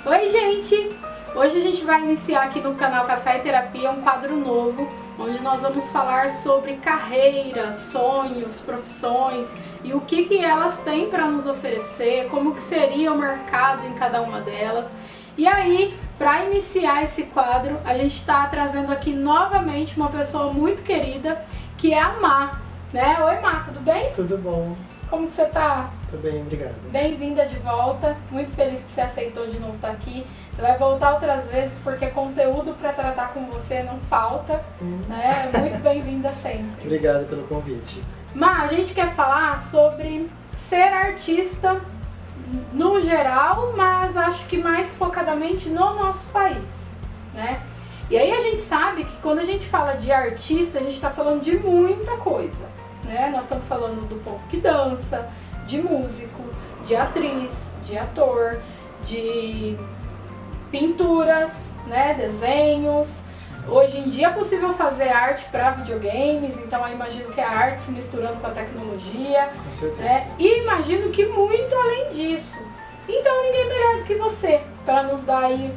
Oi, gente! Hoje a gente vai iniciar aqui no canal Café e Terapia um quadro novo, onde nós vamos falar sobre carreira, sonhos, profissões e o que elas têm para nos oferecer, como que seria o mercado em cada uma delas. E aí, para iniciar esse quadro, a gente está trazendo aqui novamente uma pessoa muito querida, que é a Má, né? Oi, Má, tudo bem? Tudo bom. Como que você tá? Tudo bem, obrigado. Bem-vinda de volta, muito feliz que você aceitou de novo estar aqui. Você vai voltar outras vezes porque conteúdo para tratar com você não falta, né? Muito bem-vinda sempre. Obrigado pelo convite. Má, a gente quer falar sobre ser artista no geral, mas acho que mais focadamente no nosso país, né? E aí a gente sabe que quando a gente fala de artista, a gente está falando de muita coisa, né? Nós estamos falando do povo que dança, de músico, de atriz, de ator, de pinturas, né? Desenhos. Hoje em dia é possível fazer arte para videogames, então eu imagino que é a arte se misturando com a tecnologia. Com certeza. Né? E imagino que muito além disso. Então ninguém melhor do que você para nos dar aí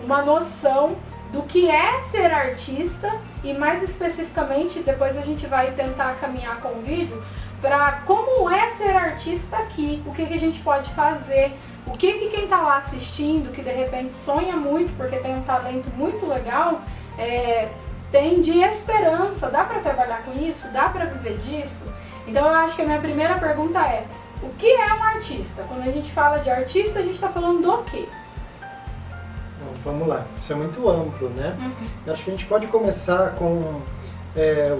uma noção do que é ser artista e mais especificamente depois a gente vai tentar caminhar com o vídeo para como é ser artista aqui, o que a gente pode fazer, o que quem está lá assistindo, que de repente sonha muito porque tem um talento muito legal, tem de esperança, dá para trabalhar com isso, dá para viver disso? Então eu acho que a minha primeira pergunta é, o que é um artista? Quando a gente fala de artista, a gente está falando do quê? Bom, vamos lá, isso é muito amplo, né? Eu acho que a gente pode começar com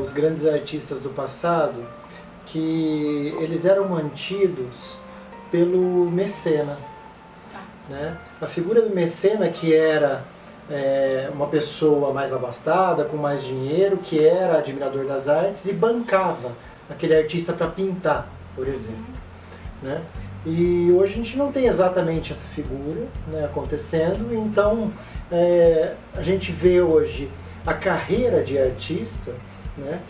os grandes artistas do passado, que eles eram mantidos pelo mecena, né? A figura do mecena, que era uma pessoa mais abastada, com mais dinheiro, que era admirador das artes e bancava aquele artista para pintar, por exemplo, né? E hoje a gente não tem exatamente essa figura, né, acontecendo, então a gente vê hoje a carreira de artista, né,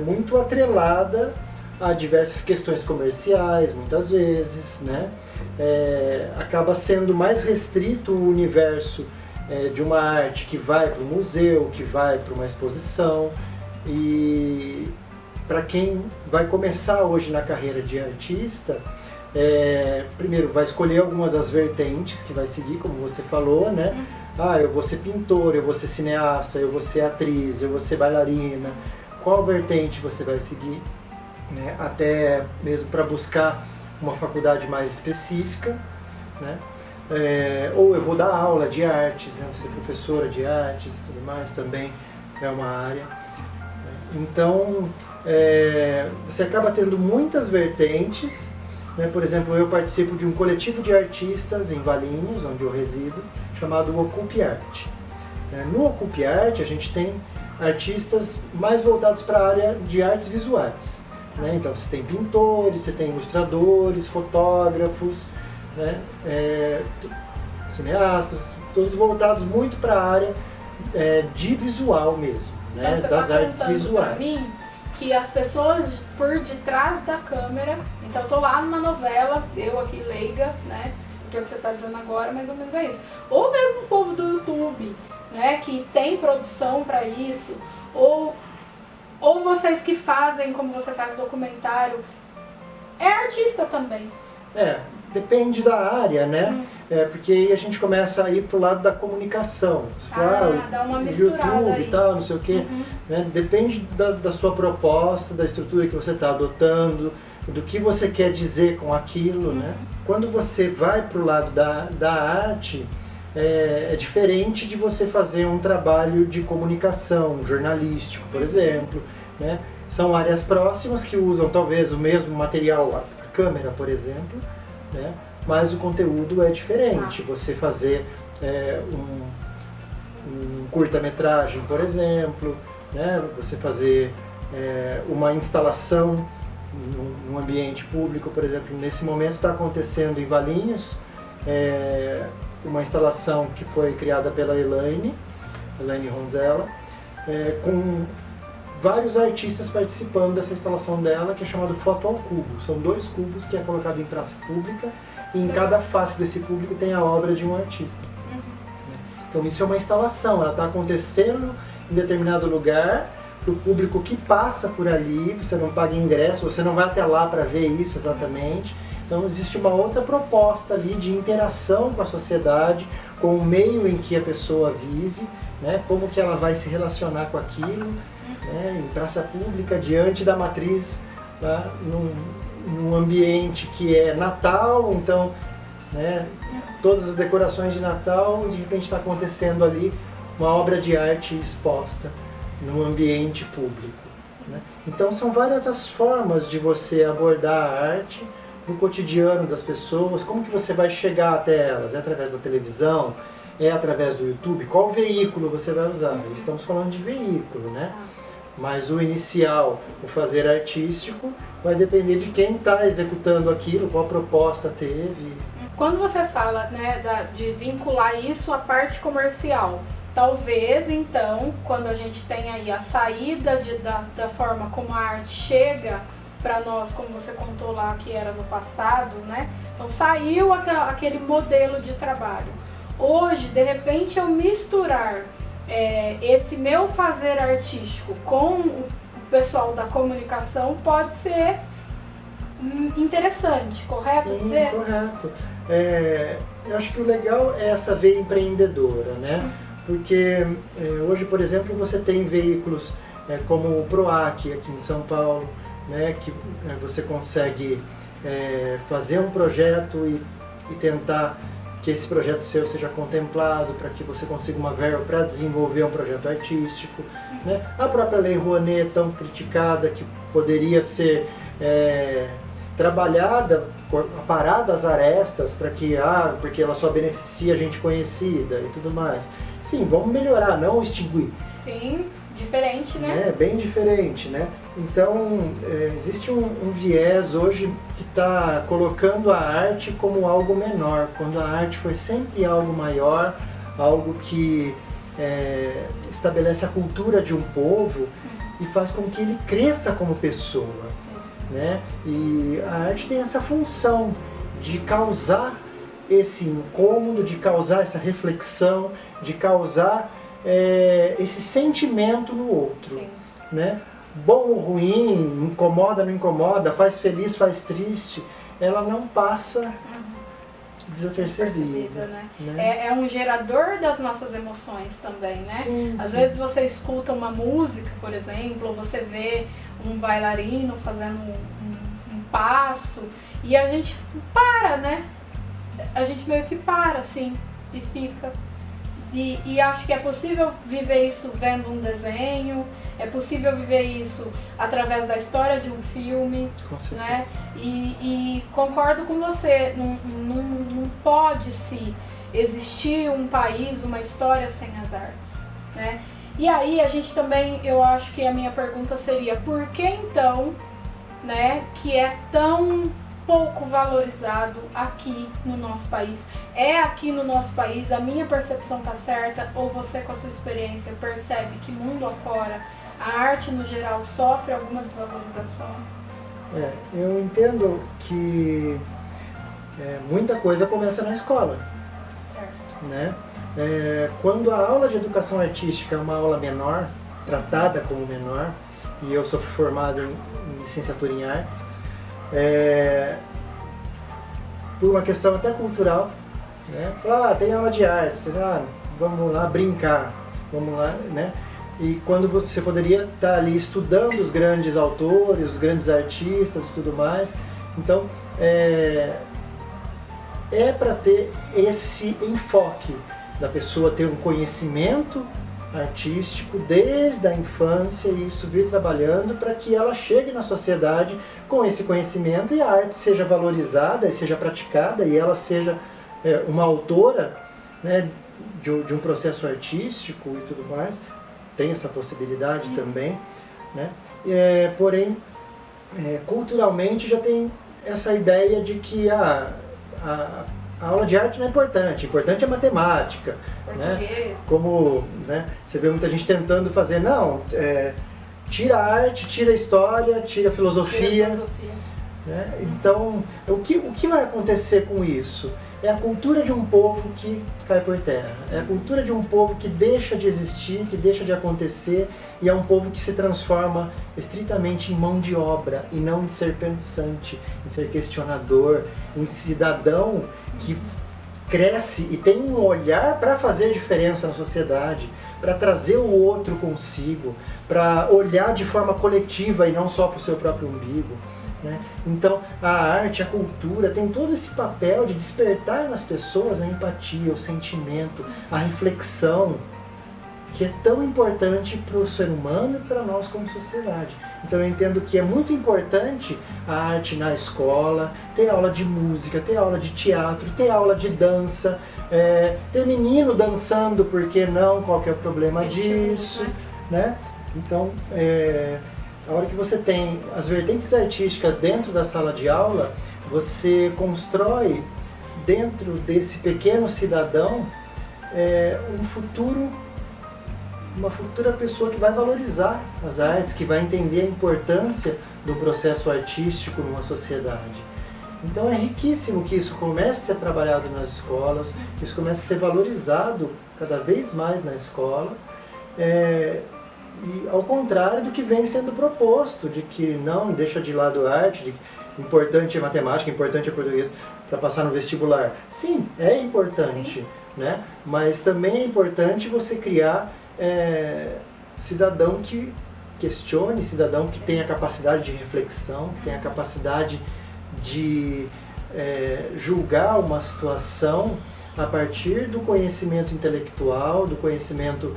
muito atrelada a diversas questões comerciais, muitas vezes, né? Acaba sendo mais restrito o universo de uma arte que vai para o museu, que vai para uma exposição. E para quem vai começar hoje na carreira de artista, primeiro vai escolher algumas das vertentes que vai seguir, como você falou, né? Eu vou ser pintor, eu vou ser cineasta, eu vou ser atriz, eu vou ser bailarina. Qual vertente você vai seguir? Né, até mesmo para buscar uma faculdade mais específica, né? Ou eu vou dar aula de artes, né? Você professora de artes e tudo mais também é uma área, né? Então você acaba tendo muitas vertentes, né? Por exemplo, eu participo de um coletivo de artistas em Valinhos, onde eu resido, chamado Ocupe Arte. No Ocupe Arte a gente tem artistas mais voltados para a área de artes visuais. Né? Então você tem pintores, você tem ilustradores, fotógrafos, né? Cineastas, todos voltados muito para a área de visual mesmo, né? Então, das artes visuais. Pra mim que as pessoas por detrás da câmera, então eu tô lá numa novela, eu aqui leiga, né? Que é o que você está dizendo agora, mais ou menos é isso. Ou mesmo o povo do YouTube, né? Que tem produção para isso, ou vocês que fazem, como você faz documentário, é artista também. Depende da área, né? Porque aí a gente começa a ir pro lado da comunicação. Você fala, dá uma misturada YouTube aí. E tal, não sei o quê. Né? Depende da sua proposta, da estrutura que você está adotando, do que você quer dizer com aquilo, né? Quando você vai pro lado da arte, é diferente de você fazer um trabalho de comunicação, jornalístico, por exemplo, né? São áreas próximas que usam talvez o mesmo material, a câmera, por exemplo, né? Mas o conteúdo é diferente. Você fazer um curta-metragem, por exemplo, né? Você fazer uma instalação num ambiente público, por exemplo, nesse momento está acontecendo em Valinhos, uma instalação que foi criada pela Elaine Ronzella, com vários artistas participando dessa instalação dela, que é chamado Foto ao Cubo. São 2 cubos que é colocado em praça pública e em cada face desse público tem a obra de um artista. Então isso é uma instalação, ela está acontecendo em determinado lugar, para o público que passa por ali, você não paga ingresso, você não vai até lá para ver isso exatamente. Então existe uma outra proposta ali de interação com a sociedade, com o meio em que a pessoa vive, né? Como que ela vai se relacionar com aquilo, né? Em praça pública, diante da matriz, lá, num ambiente que é Natal, então, né? Todas as decorações de Natal, de repente está acontecendo ali uma obra de arte exposta no ambiente público, né? Então são várias as formas de você abordar a arte no cotidiano das pessoas. Como que você vai chegar até elas? É através da televisão? É através do YouTube? Qual veículo você vai usar? Estamos falando de veículo, né? Mas o inicial, o fazer artístico, vai depender de quem está executando aquilo, qual proposta teve. Quando você fala, né, de vincular isso à parte comercial, talvez então, quando a gente tem aí a saída da forma como a arte chega para nós, como você contou lá que era no passado, né? Então saiu aquele modelo de trabalho. Hoje, de repente, eu misturar esse meu fazer artístico com o pessoal da comunicação pode ser interessante, correto? Sim, dizer? Correto. Eu acho que o legal é essa veia empreendedora, né? Porque hoje, por exemplo, você tem veículos como o PROAC aqui em São Paulo, né? Que você consegue fazer um projeto e tentar que esse projeto seu seja contemplado, para que você consiga uma verba para desenvolver um projeto artístico, né? A própria Lei Rouanet, tão criticada, que poderia ser trabalhada, aparada as arestas, para que, porque ela só beneficia gente conhecida e tudo mais. Sim, vamos melhorar, não extinguir. Sim, diferente, né? Bem diferente, né? Então, existe um viés hoje que está colocando a arte como algo menor, quando a arte foi sempre algo maior, algo que estabelece a cultura de um povo e faz com que ele cresça como pessoa, né? E a arte tem essa função de causar esse incômodo, de causar essa reflexão, de causar esse sentimento no outro, né? Bom ou ruim, incomoda, não incomoda, faz feliz, faz triste, ela não passa desapercebida, né? É um gerador das nossas emoções também, né? Sim, Às sim. vezes você escuta uma música, por exemplo, ou você vê um bailarino fazendo um passo e a gente para, né? A gente meio que para, assim, e fica. E acho que é possível viver isso vendo um desenho, é possível viver isso através da história de um filme, Com certeza. né? E concordo com você, não pode-se existir um país, uma história sem as artes, né? E aí a gente também, eu acho que a minha pergunta seria, por que então, né, que é tão pouco valorizado aqui no nosso país? É aqui no nosso país, a minha percepção tá certa, ou você com a sua experiência percebe que mundo afora a arte no geral sofre alguma desvalorização? Eu entendo que muita coisa começa na escola, Certo. né? Quando a aula de educação artística é uma aula menor, tratada como menor, e eu sou formado em licenciatura em artes, por uma questão até cultural, né? Falar, tem aula de artes, vamos lá brincar, vamos lá, né? E quando você poderia estar ali estudando os grandes autores, os grandes artistas e tudo mais, então é para ter esse enfoque da pessoa ter um conhecimento artístico desde a infância e isso vir trabalhando para que ela chegue na sociedade com esse conhecimento e a arte seja valorizada e seja praticada e ela seja uma autora, né, de um processo artístico e tudo mais. Tem essa possibilidade também, né? Porém, culturalmente já tem essa ideia de que a aula de arte não é importante, importante é matemática, né? Como, né, você vê muita gente tentando fazer, não, tira a arte, tira a história, tira a filosofia, né? Então, o que vai acontecer com isso? É a cultura de um povo que cai por terra. É a cultura de um povo que deixa de existir, que deixa de acontecer, e é um povo que se transforma estritamente em mão de obra, e não em ser pensante, em ser questionador, em cidadão que cresce e tem um olhar para fazer diferença na sociedade, para trazer o outro consigo, para olhar de forma coletiva e não só para o seu próprio umbigo. Né? Então a arte, a cultura tem todo esse papel de despertar nas pessoas a empatia, o sentimento, a reflexão, que é tão importante para o ser humano e para nós como sociedade. Então eu entendo que é muito importante a arte na escola, ter aula de música, ter aula de teatro, ter aula de dança, ter menino dançando, por que não? Qual que é o problema disso? Né? Então, a hora que você tem as vertentes artísticas dentro da sala de aula, você constrói dentro desse pequeno cidadão uma futura pessoa que vai valorizar as artes, que vai entender a importância do processo artístico numa sociedade. Então é riquíssimo que isso comece a ser trabalhado nas escolas, que isso comece a ser valorizado cada vez mais na escola, e ao contrário do que vem sendo proposto, de que não deixa de lado a arte, de que importante é matemática, importante é português para passar no vestibular. Sim, é importante, sim, né? Mas também é importante você criar cidadão que questione, cidadão que tenha capacidade de reflexão, que tenha capacidade de julgar uma situação a partir do conhecimento intelectual, do conhecimento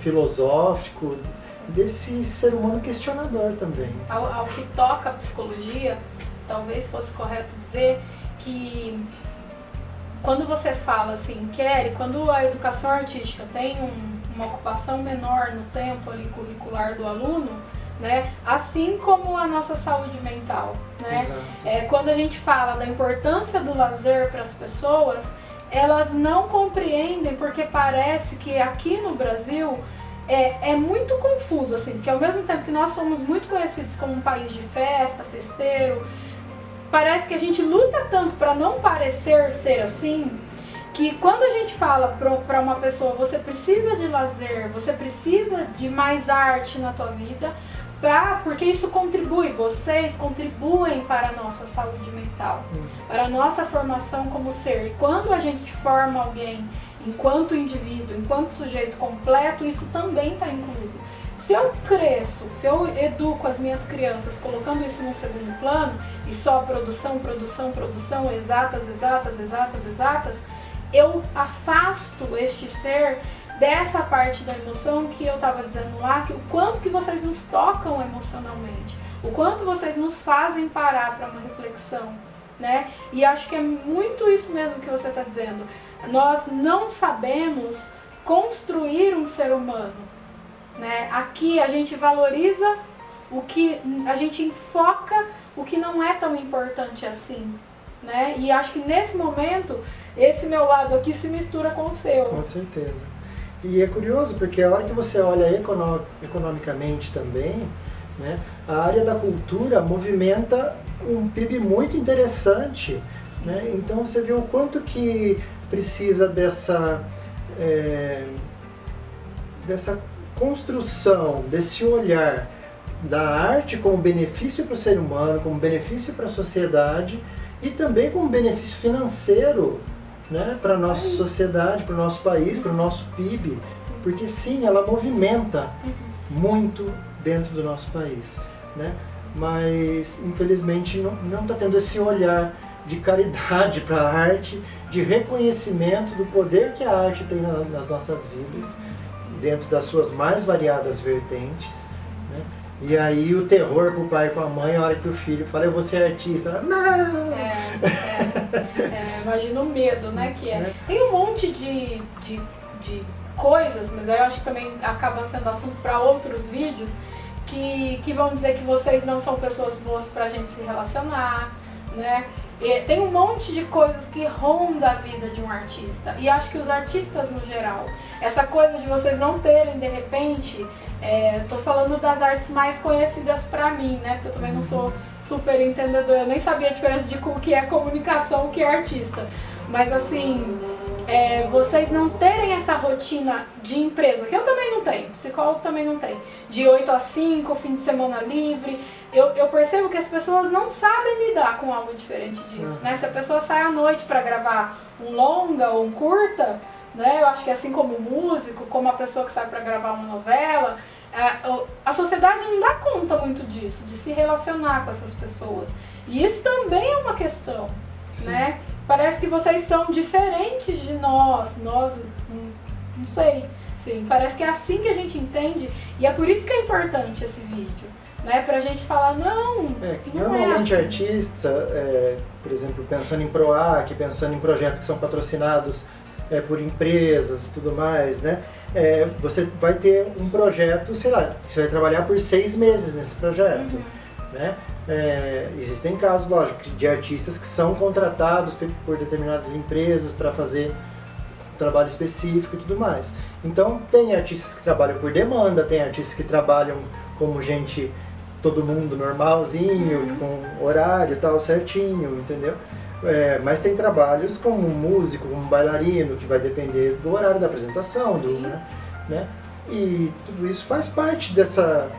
filosófico, desse ser humano questionador também. Ao que toca a psicologia, talvez fosse correto dizer que quando você fala assim, quando a educação artística tem uma ocupação menor no tempo ali curricular do aluno, né? Assim como a nossa saúde mental, né? Quando a gente fala da importância do lazer para as pessoas, elas não compreendem, porque parece que aqui no Brasil é muito confuso, assim, porque ao mesmo tempo que nós somos muito conhecidos como um país de festa, festeiro, parece que a gente luta tanto para não parecer ser assim, que quando a gente fala para uma pessoa, você precisa de lazer, você precisa de mais arte na tua vida, porque isso contribui, vocês contribuem para a nossa saúde mental, para a nossa formação como ser. E quando a gente forma alguém enquanto indivíduo, enquanto sujeito completo, isso também está incluso. Se eu cresço, se eu educo as minhas crianças colocando isso num segundo plano, e só produção, exatas, eu afasto este ser dessa parte da emoção que eu estava dizendo lá, que o quanto que vocês nos tocam emocionalmente, o quanto vocês nos fazem parar para uma reflexão, né? E acho que é muito isso mesmo que você está dizendo. Nós não sabemos construir um ser humano, né? Aqui a gente valoriza o que, a gente enfoca o que não é tão importante assim, né? E acho que nesse momento, esse meu lado aqui se mistura com o seu. Com certeza. E é curioso porque a hora que você olha economicamente também, né, a área da cultura movimenta um PIB muito interessante, né? Então você vê o quanto que precisa dessa construção, desse olhar da arte como benefício para o ser humano, como benefício para a sociedade e também como benefício financeiro, né, para a nossa sociedade, para o nosso país, para o nosso PIB, porque sim, ela movimenta muito dentro do nosso país, né? Mas infelizmente não está tendo esse olhar de caridade para a arte, de reconhecimento do poder que a arte tem nas nossas vidas, dentro das suas mais variadas vertentes, né? E aí o terror pro pai e pra mãe, a hora que o filho fala, eu vou ser artista, não! Imagina o medo, né, que é. Tem um monte de coisas, mas aí eu acho que também acaba sendo assunto para outros vídeos, que vão dizer que vocês não são pessoas boas pra gente se relacionar, né? E tem um monte de coisas que ronda a vida de um artista. E acho que os artistas no geral, essa coisa de vocês não terem, de repente, Tô falando das artes mais conhecidas pra mim, né? Porque eu também não sou super entendedora, eu nem sabia a diferença de o que é comunicação, o que é artista. Mas assim, vocês não terem essa rotina de empresa, que eu também não tenho, psicólogo também não tem, de 8 a 5, fim de semana livre, eu percebo que as pessoas não sabem lidar com algo diferente disso, né? Se a pessoa sai à noite para gravar um longa ou um curta, né? Eu acho que assim como o músico, como a pessoa que sai para gravar uma novela, a sociedade não dá conta muito disso, de se relacionar com essas pessoas. E isso também é uma questão, né? Parece que vocês são diferentes de nós, não sei, sim, parece que é assim que a gente entende, e é por isso que é importante esse vídeo, né? Pra gente falar, não normalmente é assim. artista, por exemplo, pensando em PROAC, pensando em projetos que são patrocinados por empresas e tudo mais, né? Você vai ter um projeto, sei lá, que você vai trabalhar por 6 meses nesse projeto, né? Existem casos, lógico, de artistas que são contratados por determinadas empresas para fazer um trabalho específico e tudo mais. Então, tem artistas que trabalham por demanda, tem artistas que trabalham como gente, todo mundo normalzinho, com horário e tal, certinho, entendeu? Mas tem trabalhos como músico, como bailarino, que vai depender do horário da apresentação, né? E tudo isso faz parte dessa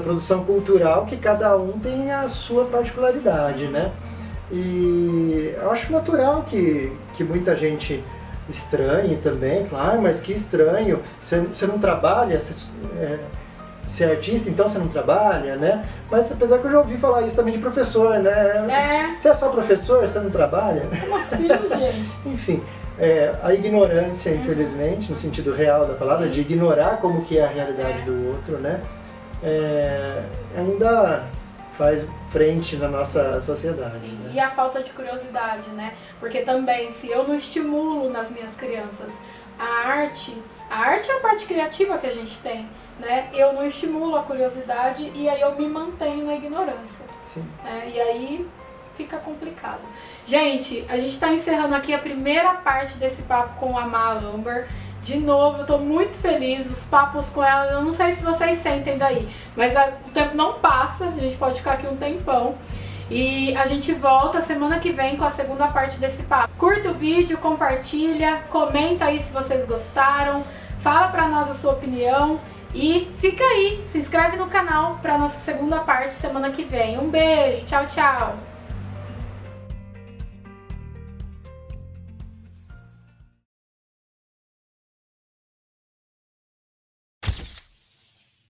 produção cultural, que cada um tem a sua particularidade, né? E eu acho natural que muita gente estranhe também, fala, mas que estranho, você não trabalha, você é artista, então você não trabalha, né? Mas apesar que eu já ouvi falar isso também de professor, né? Você é só professor, você não trabalha? Como assim, gente? Enfim, a ignorância, infelizmente, no sentido real da palavra, de ignorar como que é a realidade do outro, né? Ainda faz frente na nossa sociedade. Né? E a falta de curiosidade, né? Porque também, se eu não estimulo nas minhas crianças a arte é a parte criativa que a gente tem, né? Eu não estimulo a curiosidade e aí eu me mantenho na ignorância. Sim. E aí fica complicado. Gente, a gente está encerrando aqui a primeira parte desse papo com a Má Amber. De novo, eu tô muito feliz, os papos com ela, eu não sei se vocês sentem daí, mas o tempo não passa, a gente pode ficar aqui um tempão. E a gente volta semana que vem com a segunda parte desse papo. Curta o vídeo, compartilha, comenta aí se vocês gostaram, fala pra nós a sua opinião e fica aí, se inscreve no canal pra nossa segunda parte semana que vem. Um beijo, tchau, tchau!